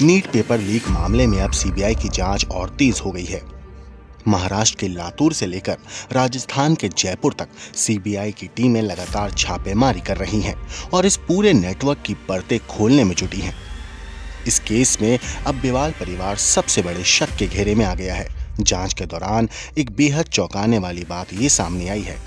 NEET paper leak मामले में अब सीबीआई की जांच और तेज हो गई है। महाराष्ट्र के लातूर से लेकर राजस्थान के जयपुर तक सीबीआई की टीमें लगातार छापेमारी कर रही हैं और इस पूरे नेटवर्क की परतें खोलने में जुटी हैं। इस केस में अब बिवाल परिवार सबसे बड़े शक के घेरे में आ गया है। जांच के दौरान एक बेहद चौंकाने वाली बात ये सामने आई है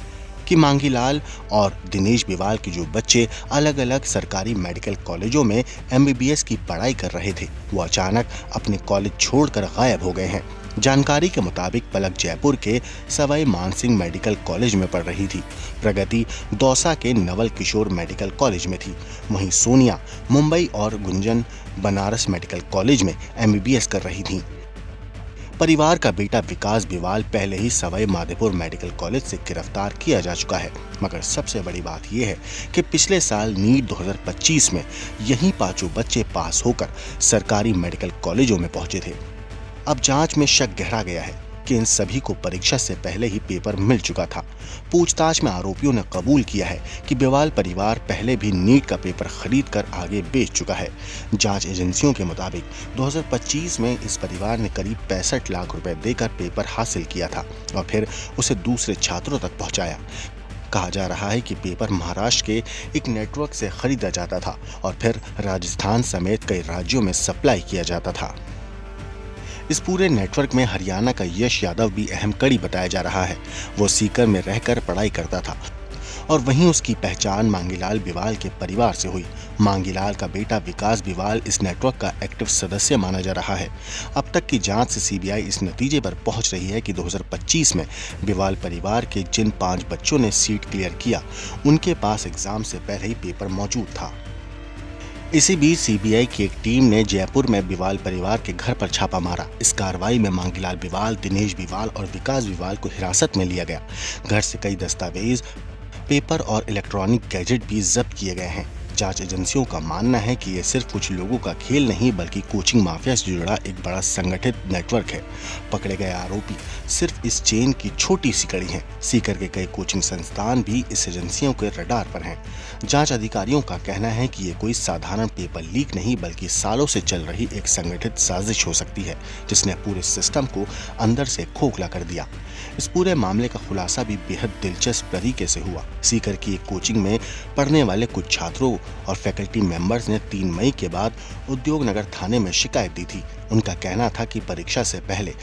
कि मांगीलाल और दिनेश बिवाल के जो बच्चे अलग अलग सरकारी मेडिकल कॉलेजों में एमबीबीएस की पढ़ाई कर रहे थे, वो अचानक अपने कॉलेज छोड़कर गायब हो गए हैं। जानकारी के मुताबिक पलक जयपुर के सवाई मानसिंह मेडिकल कॉलेज में पढ़ रही थी, प्रगति दौसा के नवल किशोर मेडिकल कॉलेज में थी, वहीं सोनिया मुंबई और गुंजन बनारस मेडिकल कॉलेज में एमबीबीएस कर रही थी। परिवार का बेटा विकास बिवाल पहले ही सवाई माधोपुर मेडिकल कॉलेज से गिरफ्तार किया जा चुका है, मगर सबसे बड़ी बात यह है कि पिछले साल नीट 2025 में यही पांचों बच्चे पास होकर सरकारी मेडिकल कॉलेजों में पहुंचे थे। अब जांच में शक गहरा गया है कि इन सभी को परीक्षा से पहले ही पेपर मिल चुका था। पूछताछ में आरोपियों ने कबूल किया है कि बिवाल परिवार पहले भी नीट का पेपर खरीद कर आगे बेच चुका है। जांच एजेंसियों के मुताबिक 2025 में इस परिवार ने करीब 65 लाख रुपए देकर पेपर हासिल किया था और फिर उसे दूसरे छात्रों तक पहुंचाया। कहा जा रहा है कि पेपर महाराष्ट्र के एक नेटवर्क से खरीदा जाता था और फिर राजस्थान समेत कई राज्यों में सप्लाई किया जाता था। इस पूरे नेटवर्क में हरियाणा का यश यादव भी अहम कड़ी बताया जा रहा है। वो सीकर में रहकर पढ़ाई करता था और वहीं उसकी पहचान मांगीलाल बिवाल के परिवार से हुई। मांगीलाल का बेटा विकास बिवाल इस नेटवर्क का एक्टिव सदस्य माना जा रहा है। अब तक की जांच से सीबीआई इस नतीजे पर पहुंच रही है कि 2025 में बिवाल परिवार के जिन 5 बच्चों ने सीट क्लियर किया, उनके पास एग्जाम से पहले ही पेपर मौजूद था। इसी बीच सीबीआई की एक टीम ने जयपुर में बिवाल परिवार के घर पर छापा मारा। इस कार्रवाई में मांगीलाल बिवाल, दिनेश बिवाल और विकास बिवाल को हिरासत में लिया गया। घर से कई दस्तावेज, पेपर और इलेक्ट्रॉनिक गैजेट भी जब्त किए गए हैं। जांच एजेंसियों का मानना है कि ये सिर्फ कुछ लोगों का खेल नहीं बल्कि कोचिंग माफिया से जुड़ा एक बड़ा संगठित नेटवर्क है। पकड़े गए आरोपी सिर्फ इस चेन की छोटी सी कड़ी हैं। सीकर के कई कोचिंग संस्थान भी इस एजेंसियों के रडार पर हैं। जांच अधिकारियों का कहना है कि ये कोई साधारण पेपर लीक नहीं बल्कि सालों से चल रही एक संगठित साजिश हो सकती है, जिसने पूरे सिस्टम को अंदर से खोखला कर दिया। इस पूरे मामले का खुलासा भी बेहद दिलचस्प तरीके से हुआ। सीकर की एक कोचिंग में पढ़ने वाले कुछ छात्रों और फैकल्टी मेंबर्स ने 3 मई के बाद उद्योग नगर थाने में शिकायत दी थी। उनका कहना था कि परीक्षा से पहले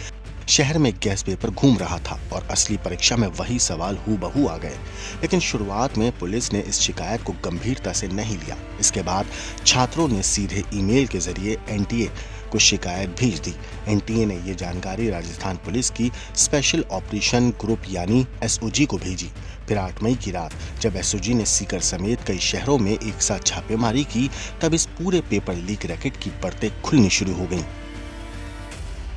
शहर में गैस पेपर घूम रहा था और असली परीक्षा में वही सवाल हूबहू आ गए। लेकिन शुरुआत में पुलिस ने इस शिकायत को गंभीरता से नहीं लिया। इसके बाद छात्रों ने सीधे ईमेल के जरिए एनटीए को शिकायत भेज दी। एनटीए ने ये जानकारी राजस्थान पुलिस की स्पेशल ऑपरेशन ग्रुप यानी एसओजी को भेजी। फिर 8 मई की रात जब एसओजी ने सीकर समेत कई शहरों में एक साथ छापेमारी की, तब इस पूरे पेपर लीक रैकेट की परतें खुलनी शुरू हो गईं।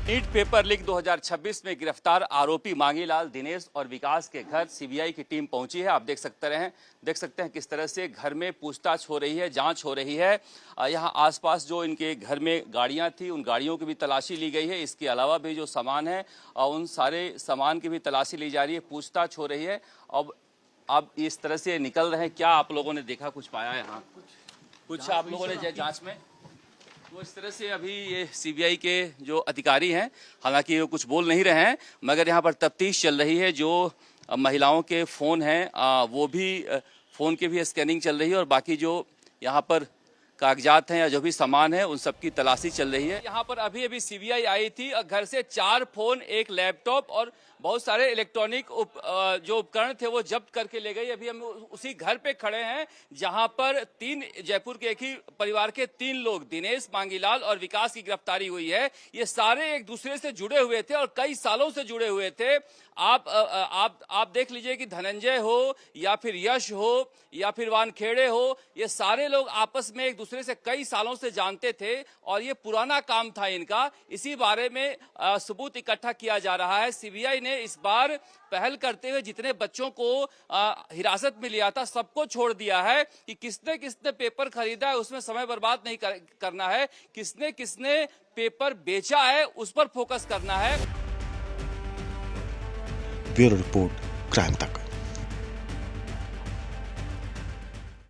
नीट पेपर लीक 2026 में गिरफ्तार आरोपी मांगीलाल, दिनेश और विकास के घर सीबीआई की टीम पहुंची है। आप देख सकते हैं किस तरह से घर में पूछताछ हो रही है, जांच हो रही है। यहां आसपास जो इनके घर में गाड़ियां थी, उन गाड़ियों की भी तलाशी ली गई है। इसके अलावा भी जो सामान है, उन सारे सामान की भी तलाशी ली जा रही है, पूछताछ हो रही है। अब इस तरह से निकल रहे हैं। क्या आप लोगों ने देखा, कुछ पाया यहाँ? कुछ आप लोगों ने जाँच में तो इस तरह से अभी ये सीबीआई के जो अधिकारी हैं, हालांकि वो कुछ बोल नहीं रहे हैं, मगर यहाँ पर तफ्तीश चल रही है। जो महिलाओं के फ़ोन हैं, वो भी फ़ोन की भी स्कैनिंग चल रही है और बाकी जो यहाँ पर कागजात हैं या जो भी सामान है, उन सब की तलाशी चल रही है। यहाँ पर अभी सीबीआई आई थी और घर से 4 फोन, 1 लैपटॉप और बहुत सारे इलेक्ट्रॉनिक जो उपकरण थे वो जब्त करके ले गई। अभी हम उसी घर पे खड़े हैं जहां पर 3 जयपुर के एक ही परिवार के 3 लोग, दिनेश, मांगीलाल और विकास की गिरफ्तारी हुई है। ये सारे एक दूसरे से जुड़े हुए थे और कई सालों से जुड़े हुए थे। आप देख लीजिए कि धनंजय हो या फिर यश हो या फिर वानखेड़े हो, ये सारे लोग आपस में एक दूसरे से कई सालों से जानते थे और ये पुराना काम था इनका। इसी बारे में सबूत इकट्ठा किया जा रहा है। सीबीआई ने इस बार पहल करते हुए जितने बच्चों को हिरासत में लिया था, सबको छोड़ दिया है कि किसने पेपर खरीदा है उसमें समय बर्बाद नहीं करना है, किसने पेपर बेचा है उस पर फोकस करना है। ब्यूरो रिपोर्ट, क्राइम तक।